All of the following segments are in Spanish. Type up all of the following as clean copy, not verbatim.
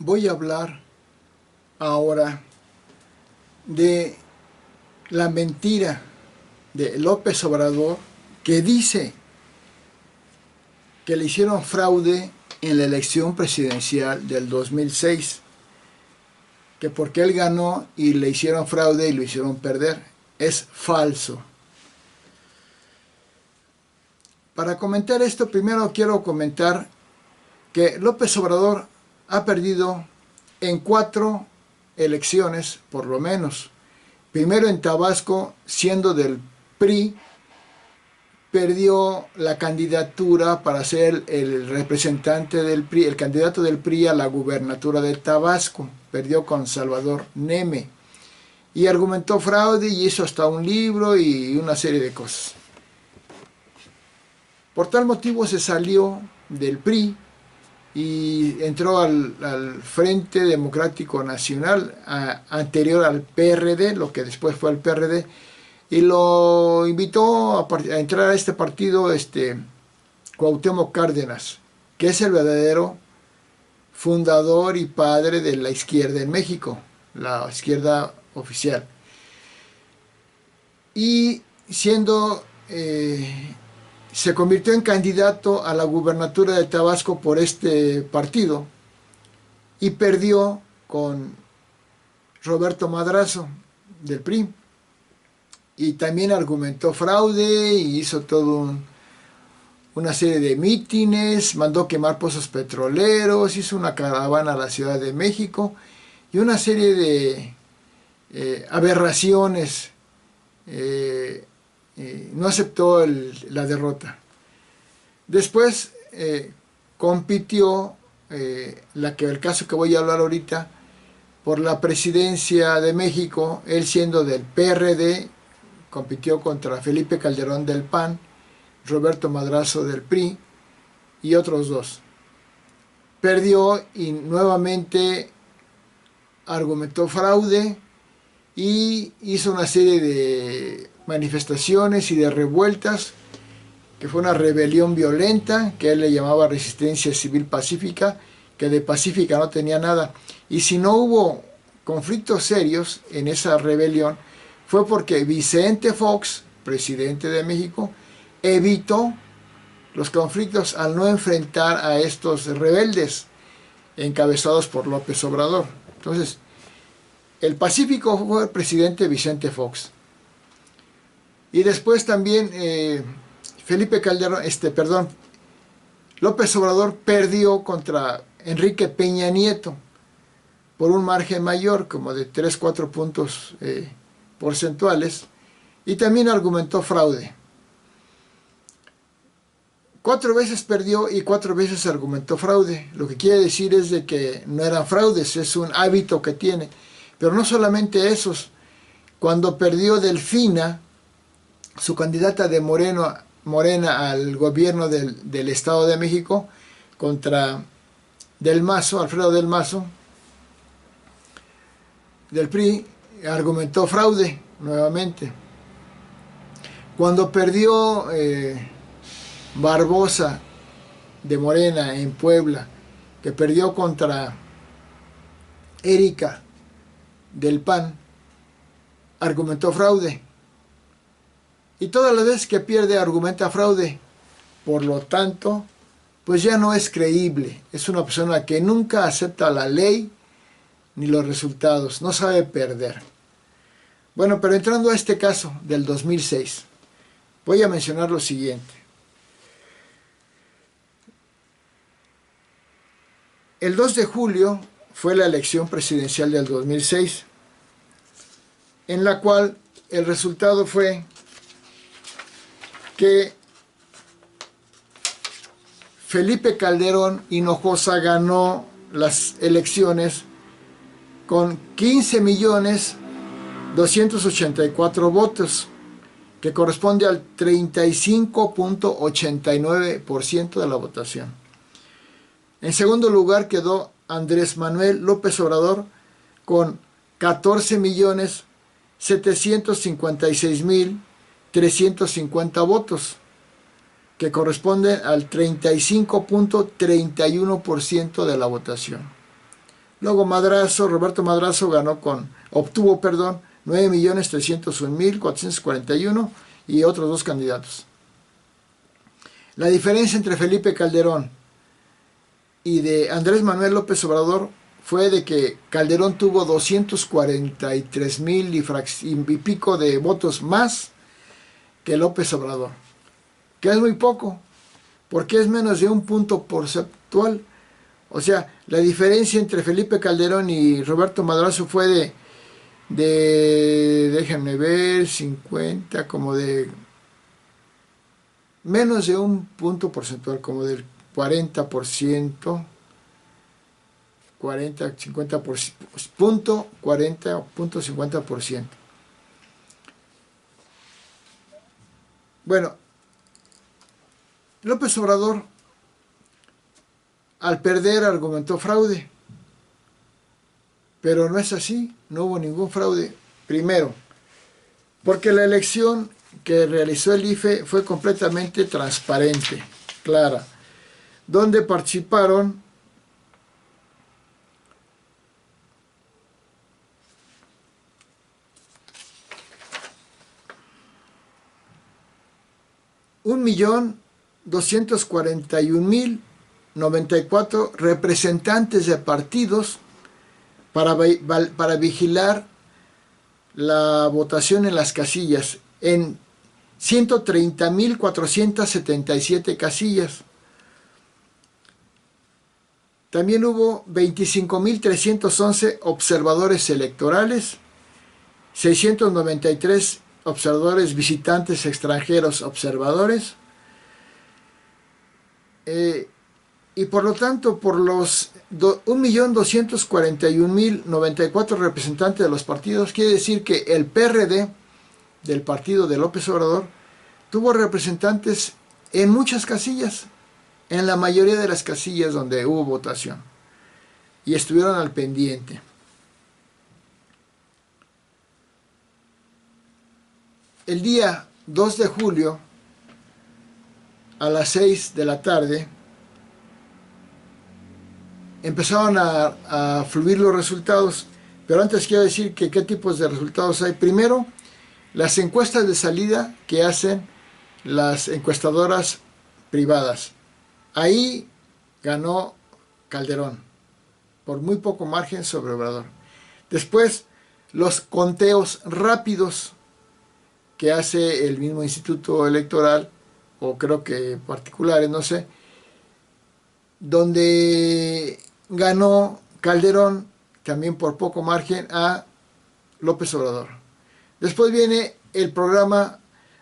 Voy a hablar ahora de la mentira de López Obrador, que dice que le hicieron fraude en la elección presidencial del 2006, que porque él ganó y le hicieron fraude y lo hicieron perder. Es falso. Para comentar esto, primero quiero comentar que López Obrador ha perdido en 4 elecciones, por lo menos. Primero en Tabasco, siendo del PRI, perdió la candidatura para ser el representante del PRI, el candidato del PRI a la gubernatura de Tabasco. Perdió con Salvador Neme. Y argumentó fraude y hizo hasta un libro y una serie de cosas. Por tal motivo se salió del PRI y entró al Frente Democrático Nacional, anterior al PRD, lo que después fue el PRD, y lo invitó a entrar a este partido Cuauhtémoc Cárdenas, que es el verdadero fundador y padre de la izquierda en México, la izquierda oficial. Y se convirtió en candidato a la gubernatura de Tabasco por este partido y perdió con Roberto Madrazo del PRI. Y también argumentó fraude y hizo una serie de mítines, mandó quemar pozos petroleros, hizo una caravana a la Ciudad de México y una serie de aberraciones. No aceptó la derrota. Después compitió, el caso que voy a hablar ahorita, por la presidencia de México, él siendo del PRD, compitió contra Felipe Calderón del PAN, Roberto Madrazo del PRI y otros 2. Perdió y nuevamente argumentó fraude y hizo una serie de manifestaciones y de revueltas, que fue una rebelión violenta, que él le llamaba resistencia civil pacífica, que de pacífica no tenía nada. Y si no hubo conflictos serios en esa rebelión, fue porque Vicente Fox, presidente de México, evitó los conflictos al no enfrentar a estos rebeldes encabezados por López Obrador. Entonces, el pacífico fue el presidente Vicente Fox. Y después también López Obrador perdió contra Enrique Peña Nieto por un margen mayor, como de 3-4 puntos porcentuales, y también argumentó fraude. 4 veces perdió y 4 veces argumentó fraude. Lo que quiere decir es de que no eran fraudes, es un hábito que tiene. Pero no solamente esos. Cuando perdió Delfina, su candidata de Morena al gobierno del Estado de México, contra Del Mazo, Alfredo Del Mazo, del PRI, argumentó fraude nuevamente. Cuando perdió Barbosa de Morena en Puebla, que perdió contra Erika del PAN, argumentó fraude. Y todas las veces que pierde argumenta fraude. Por lo tanto, pues ya no es creíble. Es una persona que nunca acepta la ley ni los resultados. No sabe perder. Bueno, pero entrando a este caso del 2006, voy a mencionar lo siguiente. El 2 de julio fue la elección presidencial del 2006, en la cual el resultado fue que Felipe Calderón Hinojosa ganó las elecciones con 15.284.000 votos, que corresponde al 35.89% de la votación. En segundo lugar quedó Andrés Manuel López Obrador con 14.756.350 votos, que corresponden al 35.31% de la votación. Luego Madrazo, Roberto Madrazo obtuvo 9.301.441 y otros dos candidatos. La diferencia entre Felipe Calderón y de Andrés Manuel López Obrador fue de que Calderón tuvo 243,000 y pico de votos más que López Obrador, que es muy poco, porque es menos de un punto porcentual. O sea, la diferencia entre Felipe Calderón y Roberto Madrazo fue déjenme ver, 50, como de menos de un punto porcentual, como del 40%, 40, 50 punto 40 o punto 50%. Bueno, López Obrador al perder argumentó fraude, pero no es así, no hubo ningún fraude. Primero, porque la elección que realizó el IFE fue completamente transparente, clara, donde participaron 1.241.094 representantes de partidos para vigilar la votación en las casillas, en 130.477 casillas. También hubo 25.311 observadores electorales, 693 observadores visitantes extranjeros observadores, y por lo tanto, por los 1.241.094 representantes de los partidos, quiere decir que el PRD del partido de López Obrador tuvo representantes en muchas casillas, en la mayoría de las casillas donde hubo votación, y estuvieron al pendiente. El día 2 de julio, a las 6 de la tarde, empezaron a fluir los resultados, pero antes quiero decir que qué tipos de resultados hay. Primero, las encuestas de salida que hacen las encuestadoras privadas. Ahí ganó Calderón, por muy poco margen sobre Obrador. Después, los conteos rápidos que hace el mismo Instituto Electoral, o creo que particulares, no sé, donde ganó Calderón, también por poco margen, a López Obrador. Después viene el programa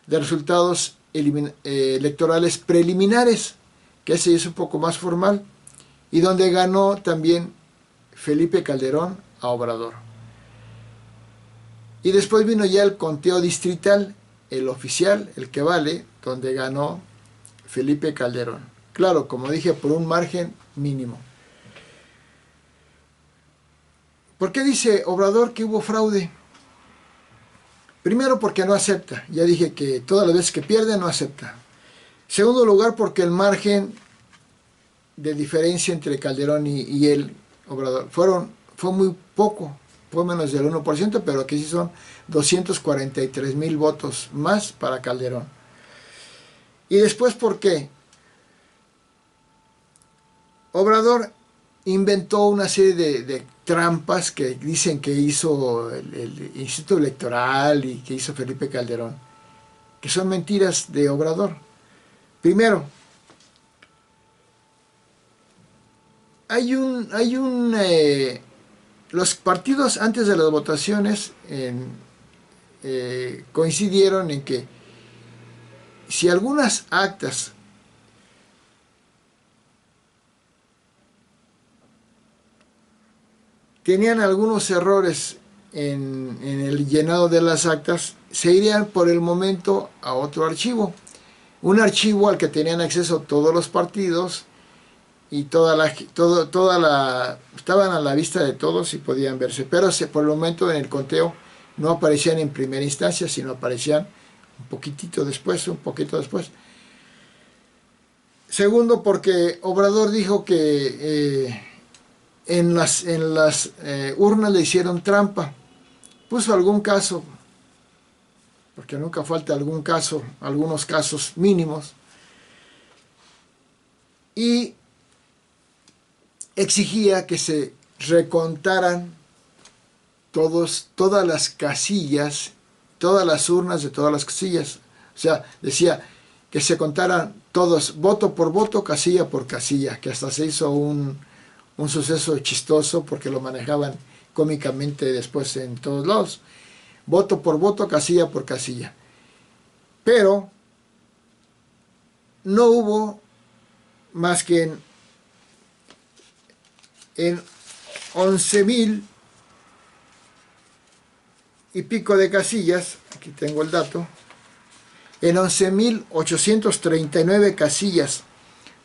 de resultados electorales preliminares, que ese es un poco más formal, y donde ganó también Felipe Calderón a Obrador. Y después vino ya el conteo distrital, el oficial, el que vale, donde ganó Felipe Calderón. Claro, como dije, por un margen mínimo. ¿Por qué dice Obrador que hubo fraude? Primero, porque no acepta. Ya dije que todas las veces que pierde no acepta. Segundo lugar, porque el margen de diferencia entre Calderón y el Obrador fue muy poco, fue menos del 1%, pero aquí sí son 243,000 votos más para Calderón. Y después, ¿por qué? Obrador inventó una serie de trampas que dicen que hizo el Instituto Electoral y que hizo Felipe Calderón, que son mentiras de Obrador. Primero, los partidos antes de las votaciones coincidieron en que si algunas actas tenían algunos errores en el llenado de las actas, se irían por el momento a otro archivo. Un archivo al que tenían acceso todos los partidos y estaban a la vista de todos y podían verse. Pero por el momento en el conteo no aparecían en primera instancia, sino aparecían un poquito después. Segundo, porque Obrador dijo que en las urnas le hicieron trampa. Puso algún caso, porque nunca falta algún caso, algunos casos mínimos, y exigía que se recontaran todas las casillas, todas las urnas de todas las casillas. O sea, decía que se contaran todos, voto por voto, casilla por casilla, que hasta se hizo un suceso chistoso porque lo manejaban cómicamente después en todos lados. Voto por voto, casilla por casilla. Pero no hubo más que en 11,000 y pico de casillas, aquí tengo el dato, en 11,839 casillas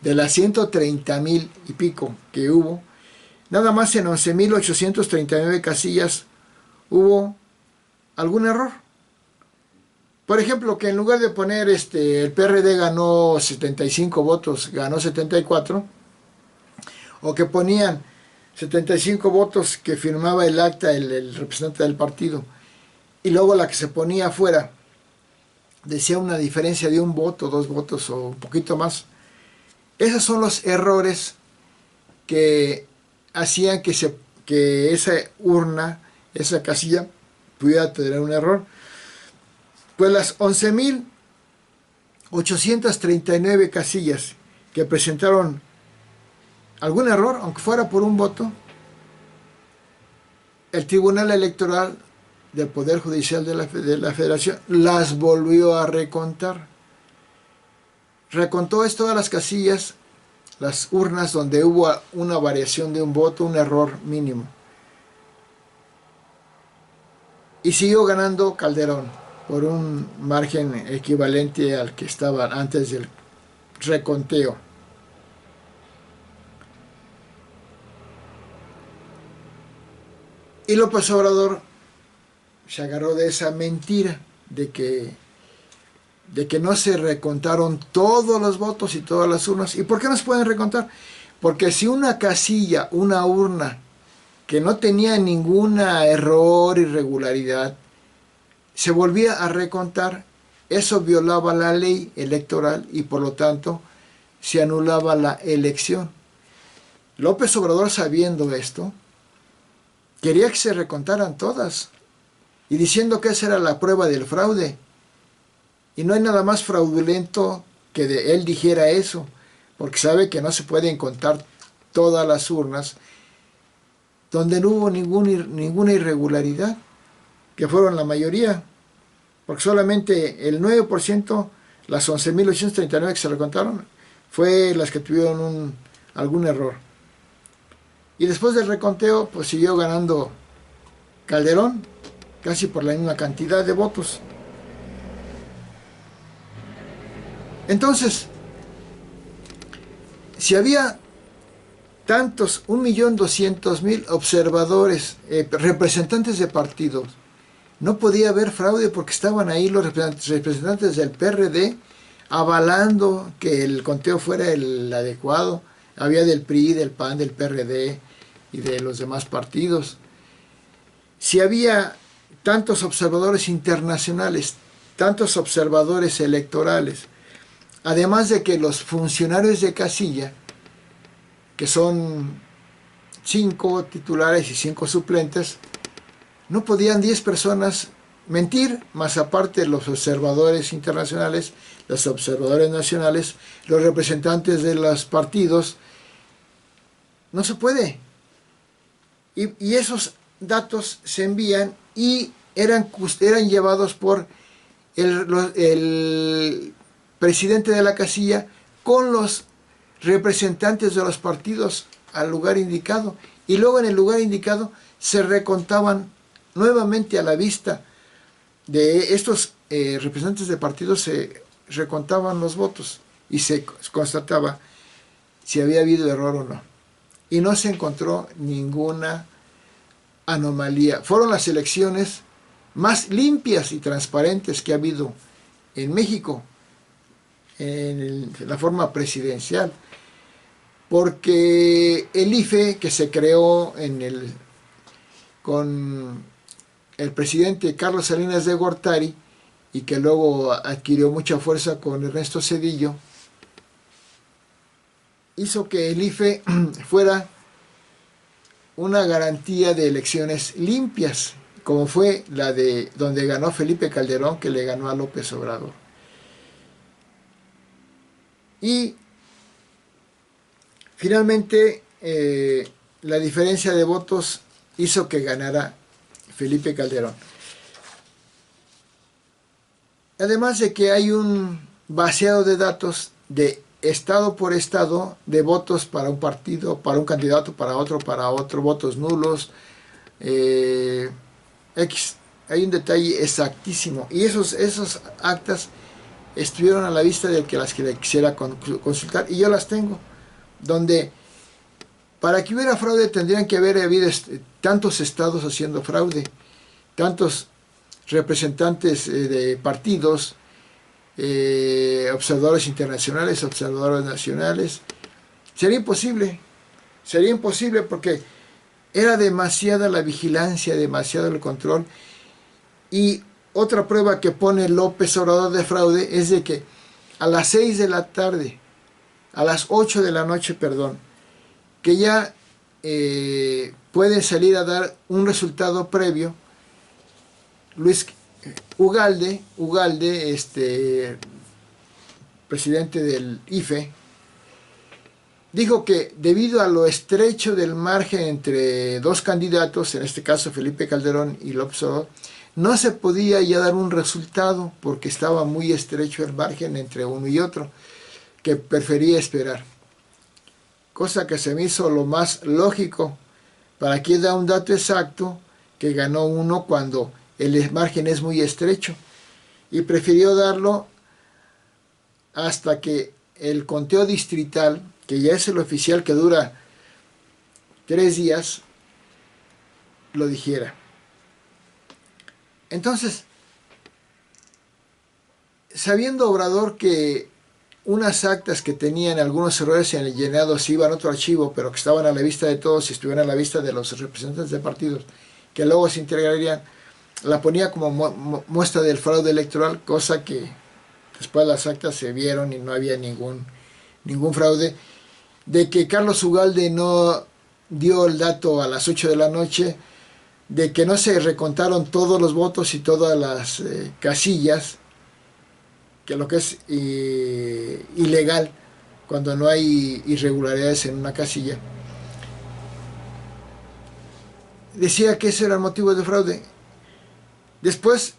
de las 130,000 y pico que hubo, nada más en 11,839 casillas hubo algún error. Por ejemplo, que en lugar de poner el PRD ganó 75 votos, ganó 74, o que ponían 75 votos que firmaba el acta el representante del partido, y luego la que se ponía afuera decía una diferencia de un voto, 2 votos o un poquito más. Esos son los errores que hacían que esa urna, esa casilla, pudiera tener un error. Pues las 11,839 casillas que presentaron algún error, aunque fuera por un voto, el Tribunal Electoral del Poder Judicial de la Federación las volvió a recontar. Recontó todas las casillas, las urnas donde hubo una variación de un voto, un error mínimo. Y siguió ganando Calderón por un margen equivalente al que estaba antes del reconteo. Y López Obrador se agarró de esa mentira de que no se recontaron todos los votos y todas las urnas. ¿Y por qué no se pueden recontar? Porque si una casilla, una urna que no tenía ningún error, irregularidad, se volvía a recontar, eso violaba la ley electoral y por lo tanto se anulaba la elección. López Obrador, sabiendo esto, quería que se recontaran todas y diciendo que esa era la prueba del fraude. Y no hay nada más fraudulento que él dijera eso, porque sabe que no se pueden contar todas las urnas donde no hubo ninguna irregularidad, que fueron la mayoría, porque solamente el 9%, las 11,839 que se recontaron, fue las que tuvieron algún error. Y después del reconteo, pues siguió ganando Calderón, casi por la misma cantidad de votos. Entonces, si había tantos, 1,200,000 observadores, representantes de partidos, no podía haber fraude porque estaban ahí los representantes del PRD avalando que el conteo fuera el adecuado. Había del PRI, del PAN, del PRD y de los demás partidos. Si había tantos observadores internacionales, tantos observadores electorales, además de que los funcionarios de casilla, que son 5 titulares y 5 suplentes, no podían 10 personas mentir, más aparte los observadores internacionales, los observadores nacionales, los representantes de los partidos. No se puede. Y esos datos se envían y eran llevados por el presidente de la casilla con los representantes de los partidos al lugar indicado, y luego en el lugar indicado se recontaban nuevamente a la vista de estos representantes de partidos, se recontaban los votos y se constataba si había habido error o no, y no se encontró ninguna anomalía. Fueron las elecciones más limpias y transparentes que ha habido en México en la forma presidencial. porque el IFE que se creó con el presidente Carlos Salinas de Gortari y que luego adquirió mucha fuerza con Ernesto Zedillo, hizo que el IFE fuera una garantía de elecciones limpias, como fue la de donde ganó Felipe Calderón, que le ganó a López Obrador. Y finalmente la diferencia de votos hizo que ganara Felipe Calderón. Además de que hay un vaciado de datos de estado por estado, de votos para un partido, para un candidato, para otro, votos nulos, X. Hay un detalle exactísimo. Y esos actas estuvieron a la vista del que las quisiera consultar, y yo las tengo, donde para que hubiera fraude tendrían que haber habido tantos estados haciendo fraude, tantos representantes de partidos, observadores internacionales, observadores nacionales. Sería imposible porque era demasiada la vigilancia, demasiado el control. Y otra prueba que pone López Obrador de fraude es de que a las 6 de la tarde, a las 8 de la noche, perdón, que ya puede salir a dar un resultado previo, Luis Ugalde, presidente del IFE, dijo que debido a lo estrecho del margen entre dos candidatos, en este caso Felipe Calderón y López Obrador, no se podía ya dar un resultado porque estaba muy estrecho el margen entre uno y otro, que prefería esperar. Cosa que se me hizo lo más lógico. ¿Para qué da un dato exacto que ganó uno cuando el margen es muy estrecho? Y prefirió darlo hasta que el conteo distrital, que ya es el oficial que dura 3 días, lo dijera. Entonces, sabiendo Obrador que unas actas que tenían algunos errores en el llenado se iban a otro archivo, pero que estaban a la vista de todos y estuvieran a la vista de los representantes de partidos, que luego se integrarían, la ponía como muestra del fraude electoral, cosa que después las actas se vieron y no había ningún fraude. De que Carlos Ugalde no dio el dato a las 8 de la noche, de que no se recontaron todos los votos y todas las casillas, que lo que es ilegal cuando no hay irregularidades en una casilla. Decía que ese era el motivo de fraude. Después,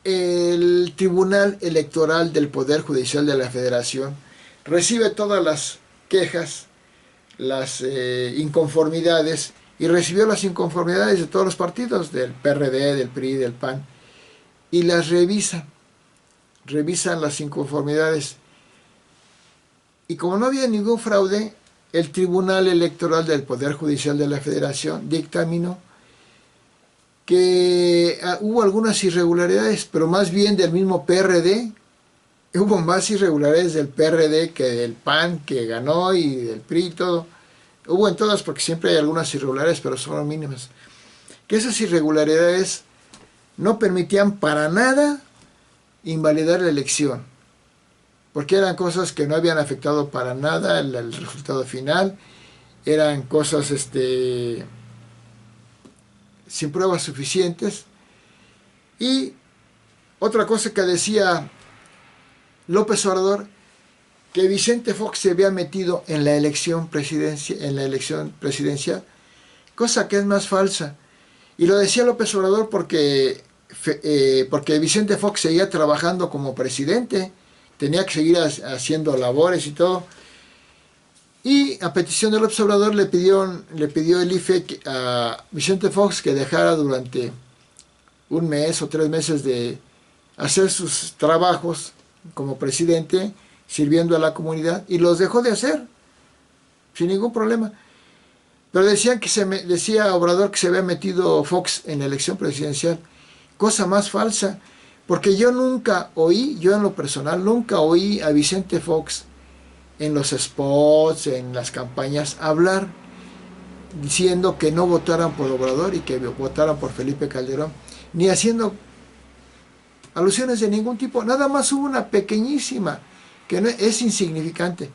el Tribunal Electoral del Poder Judicial de la Federación recibe todas las quejas, las inconformidades, y recibió las inconformidades de todos los partidos, del PRD, del PRI, del PAN, y las revisan las inconformidades. Y como no había ningún fraude, el Tribunal Electoral del Poder Judicial de la Federación dictaminó que hubo algunas irregularidades, pero más bien del mismo PRD. Hubo más irregularidades del PRD que del PAN, que ganó, y del PRI y todo. Hubo en todas, porque siempre hay algunas irregularidades, pero son mínimas. Que esas irregularidades no permitían para nada invalidar la elección, porque eran cosas que no habían afectado para nada el resultado final, eran cosas sin pruebas suficientes. Y otra cosa que decía López Obrador, que Vicente Fox se había metido en la elección presidencial, cosa que es más falsa. Y lo decía López Obrador porque Vicente Fox seguía trabajando como presidente, tenía que seguir haciendo labores y todo. Y a petición del López Obrador le pidió el IFE a Vicente Fox que dejara durante 1 mes o 3 meses de hacer sus trabajos como presidente, sirviendo a la comunidad, y los dejó de hacer sin ningún problema. Pero decía Obrador que se había metido Fox en la elección presidencial, cosa más falsa, porque yo en lo personal nunca oí a Vicente Fox en los spots, en las campañas, hablar diciendo que no votaran por Obrador y que votaran por Felipe Calderón, ni haciendo alusiones de ningún tipo. Nada más hubo una pequeñísima, que no, es insignificante,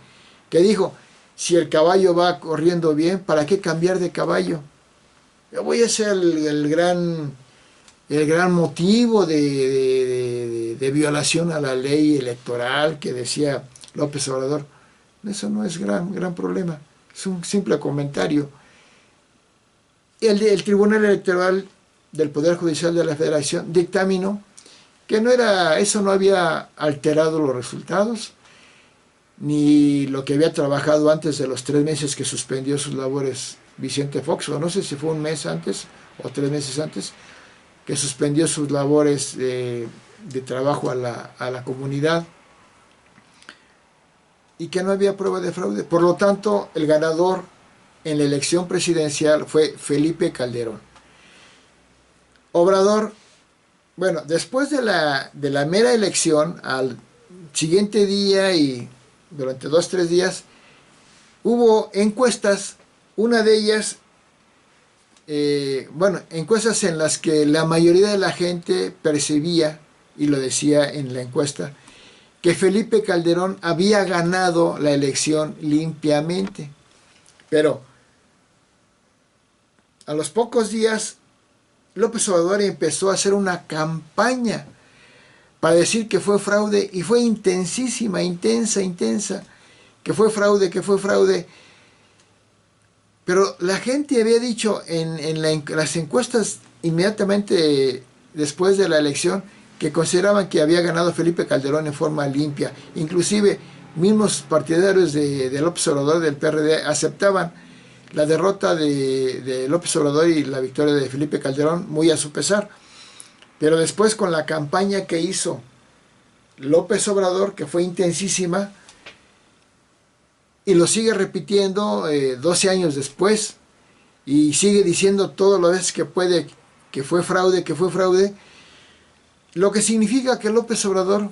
que dijo, si el caballo va corriendo bien, ¿para qué cambiar de caballo? Yo voy a ser el gran motivo de violación a la ley electoral que decía López Obrador. Eso no es gran problema, es un simple comentario. El Tribunal Electoral del Poder Judicial de la Federación dictaminó que eso no había alterado los resultados, ni lo que había trabajado antes de los 3 meses que suspendió sus labores Vicente Fox, o no sé si fue un mes antes o 3 meses antes, que suspendió sus labores de trabajo a la comunidad, y que no había prueba de fraude. Por lo tanto, el ganador en la elección presidencial fue Felipe Calderón. Obrador, bueno, después de la mera elección, al siguiente día y durante 2-3 días, hubo encuestas, una de ellas, encuestas en las que la mayoría de la gente percibía, y lo decía en la encuesta, que Felipe Calderón había ganado la elección limpiamente. Pero a los pocos días, López Obrador empezó a hacer una campaña para decir que fue fraude, y fue intensísima, intensa, que fue fraude. Pero la gente había dicho en las encuestas inmediatamente después de la elección que consideraban que había ganado Felipe Calderón en forma limpia. Inclusive mismos partidarios de López Obrador del PRD aceptaban la derrota de López Obrador y la victoria de Felipe Calderón muy a su pesar. Pero después, con la campaña que hizo López Obrador, que fue intensísima, y lo sigue repitiendo 12 años después, y sigue diciendo todas las veces que puede que fue fraude, lo que significa que López Obrador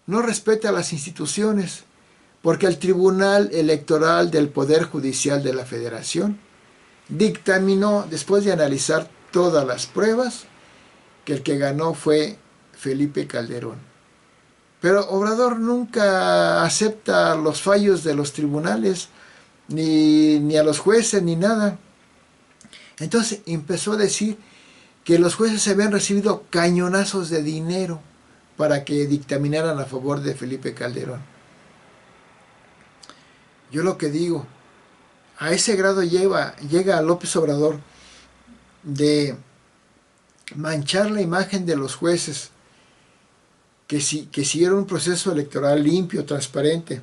no respeta las instituciones, porque el Tribunal Electoral del Poder Judicial de la Federación dictaminó, después de analizar todas las pruebas, que el que ganó fue Felipe Calderón. Pero Obrador nunca acepta los fallos de los tribunales, ni a los jueces, ni nada. Entonces empezó a decir que los jueces habían recibido cañonazos de dinero para que dictaminaran a favor de Felipe Calderón. Yo lo que digo, a ese grado llega López Obrador de manchar la imagen de los jueces que siguieron un proceso electoral limpio, transparente,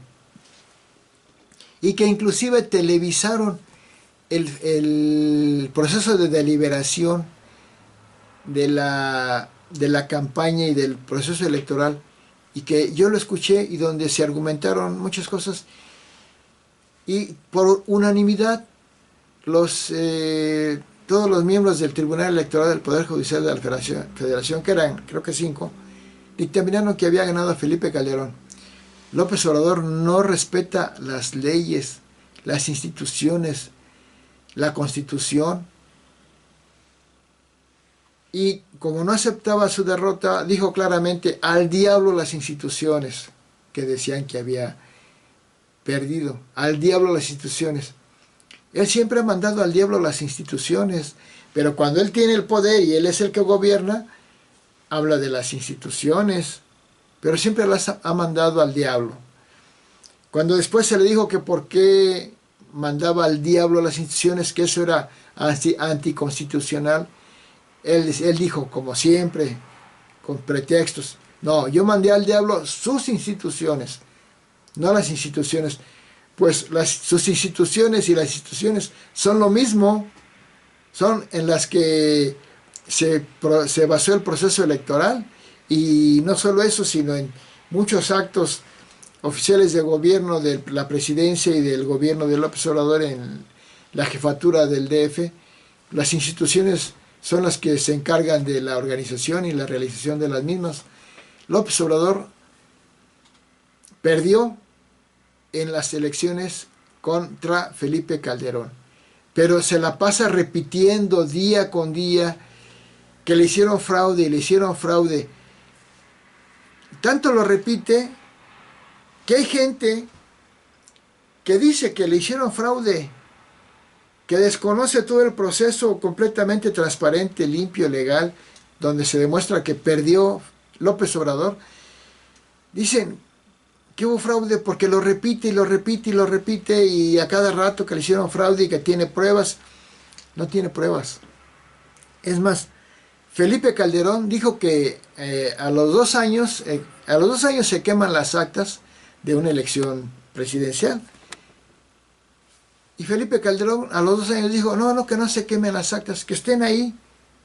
y que inclusive televisaron el proceso de deliberación de la campaña y del proceso electoral, y que yo lo escuché, y donde se argumentaron muchas cosas, y por unanimidad todos los miembros del Tribunal Electoral del Poder Judicial de la Federación, que eran creo que 5, dictaminaron que había ganado a Felipe Calderón. López Obrador no respeta las leyes, las instituciones, la Constitución, y como no aceptaba su derrota, dijo claramente: al diablo las instituciones que decían que había perdido, al diablo las instituciones. Él siempre ha mandado al diablo las instituciones, pero cuando él tiene el poder y él es el que gobierna, habla de las instituciones, pero siempre las ha mandado al diablo. Cuando después se le dijo que por qué mandaba al diablo las instituciones, que eso era anticonstitucional, él dijo, como siempre, con pretextos: no, yo mandé al diablo sus instituciones, no las instituciones. Pues sus instituciones y las instituciones son lo mismo, son en las que se basó el proceso electoral, y no solo eso, sino en muchos actos oficiales de gobierno de la presidencia y del gobierno de López Obrador en la jefatura del DF. Las instituciones son las que se encargan de la organización y la realización de las mismas. López Obrador perdió en las elecciones contra Felipe Calderón. Pero se la pasa repitiendo día con día que le hicieron fraude y le hicieron fraude. Tanto lo repite que hay gente que dice que le hicieron fraude, que desconoce todo el proceso completamente transparente, limpio, legal, donde se demuestra que perdió López Obrador. Dicen que hubo fraude porque lo repite y lo repite y lo repite, y a cada rato que le hicieron fraude y que tiene pruebas. No tiene pruebas. Es más, Felipe Calderón dijo que a los 2 años se queman las actas de una elección presidencial. Y Felipe Calderón a los 2 años dijo, no, que no se quemen las actas, que estén ahí,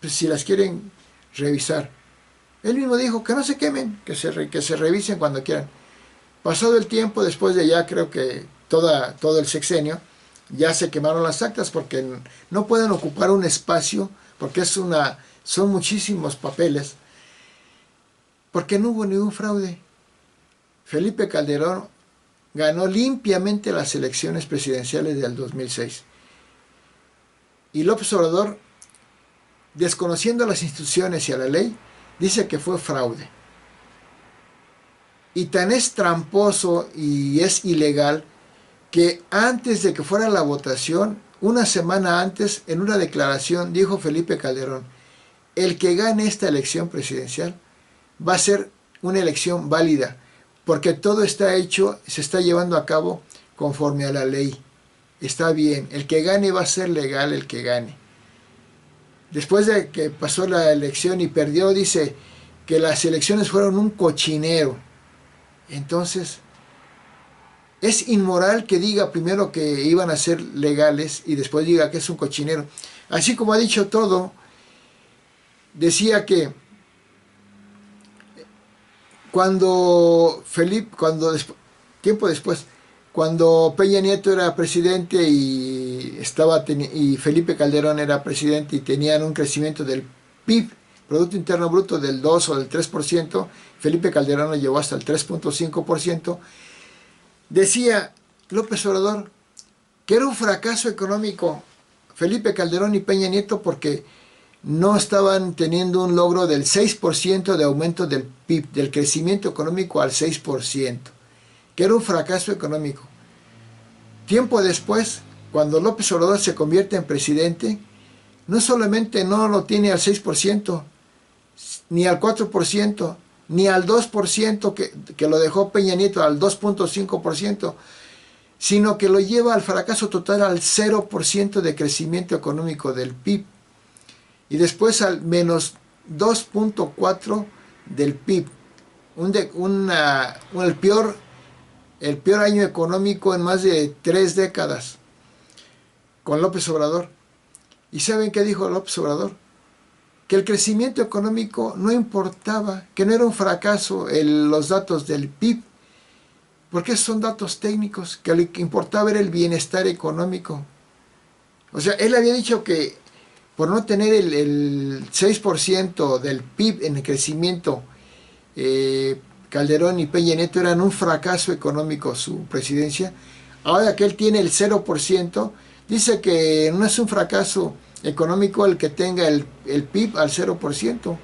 pues, si las quieren revisar. Él mismo dijo que no se quemen, que se revisen cuando quieran. Pasado el tiempo, después de ya creo que todo el sexenio, ya se quemaron las actas porque no pueden ocupar un espacio, porque son muchísimos papeles, porque no hubo ningún fraude. Felipe Calderón ganó limpiamente las elecciones presidenciales del 2006. Y López Obrador, desconociendo las instituciones y a la ley, dice que fue fraude. Y tan es tramposo y es ilegal que antes de que fuera la votación, una semana antes, en una declaración, dijo Felipe Calderón, el que gane esta elección presidencial va a ser una elección válida, porque todo está hecho, se está llevando a cabo conforme a la ley. Está bien, el que gane va a ser legal el que gane. Después de que pasó la elección y perdió, dice que las elecciones fueron un cochinero. Entonces, es inmoral que diga primero que iban a ser legales y después diga que es un cochinero. Así como ha dicho todo, decía que tiempo después, cuando Peña Nieto era presidente y Felipe Calderón era presidente y tenían un crecimiento del PIB, Producto Interno Bruto, del 2 o del 3%, Felipe Calderón lo llevó hasta el 3.5%, decía López Obrador que era un fracaso económico Felipe Calderón y Peña Nieto porque no estaban teniendo un logro del 6% de aumento del PIB, del crecimiento económico al 6%, que era un fracaso económico. Tiempo después, cuando López Obrador se convierte en presidente, no solamente no lo tiene al 6%, ni al 4%, ni al 2% que lo dejó Peña Nieto, al 2.5%, sino que lo lleva al fracaso total, al 0% de crecimiento económico del PIB. Y después al menos 2.4% del PIB. El peor año económico en más de 3 décadas con López Obrador. ¿Y saben qué dijo López Obrador? Que el crecimiento económico no importaba, que no era un fracaso los datos del PIB, porque esos son datos técnicos, que lo que importaba era el bienestar económico. O sea, él había dicho que por no tener el 6% del PIB en el crecimiento, Calderón y Peña Nieto eran un fracaso económico su presidencia. Ahora que él tiene el 0%, dice que no es un fracaso económico el que tenga el PIB al 0%,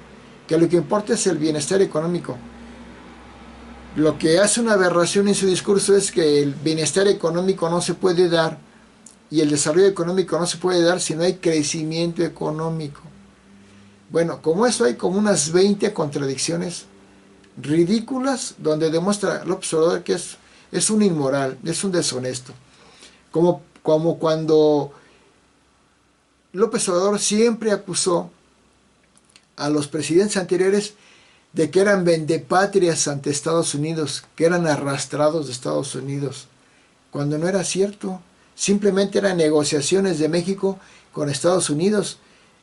que lo que importa es el bienestar económico. Lo que hace una aberración en su discurso es que el bienestar económico no se puede dar y el desarrollo económico no se puede dar si no hay crecimiento económico. Bueno, como eso hay como unas 20 contradicciones ridículas donde demuestra López Obrador que es un inmoral, es un deshonesto. Como cuando López Obrador siempre acusó a los presidentes anteriores de que eran vendepatrias ante Estados Unidos, que eran arrastrados de Estados Unidos, cuando no era cierto. Simplemente eran negociaciones de México con Estados Unidos,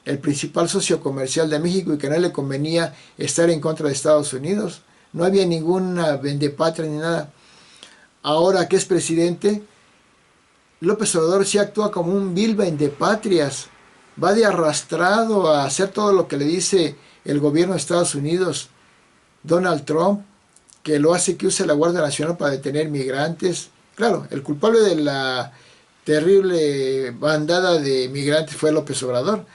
el principal socio comercial de México, y que no le convenía estar en contra de Estados Unidos. No había ninguna vendepatria ni nada. Ahora que es presidente, López Obrador sí actúa como un vil vendepatrias. Va de arrastrado a hacer todo lo que le dice el gobierno de Estados Unidos, Donald Trump, que lo hace que use la Guardia Nacional para detener migrantes, Claro, el culpable de la terrible bandada de migrantes fue López Obrador.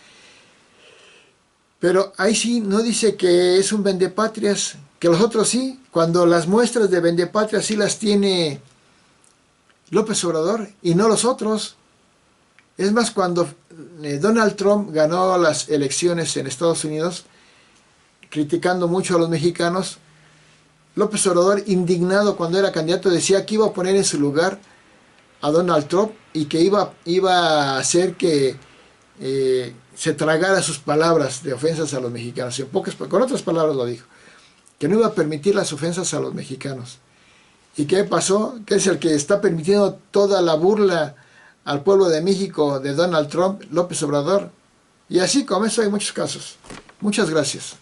Pero ahí sí no dice que es un vendepatrias, que los otros sí, cuando las muestras de vendepatrias sí las tiene López Obrador y no los otros. Es más, cuando Donald Trump ganó las elecciones en Estados Unidos, criticando mucho a los mexicanos, López Obrador, indignado cuando era candidato, decía que iba a poner en su lugar a Donald Trump y que iba a hacer que se tragara sus palabras de ofensas a los mexicanos. Con otras palabras lo dijo, que no iba a permitir las ofensas a los mexicanos. ¿Y qué pasó? Que es el que está permitiendo toda la burla al pueblo de México de Donald Trump, López Obrador. Y así como eso hay muchos casos. Muchas gracias.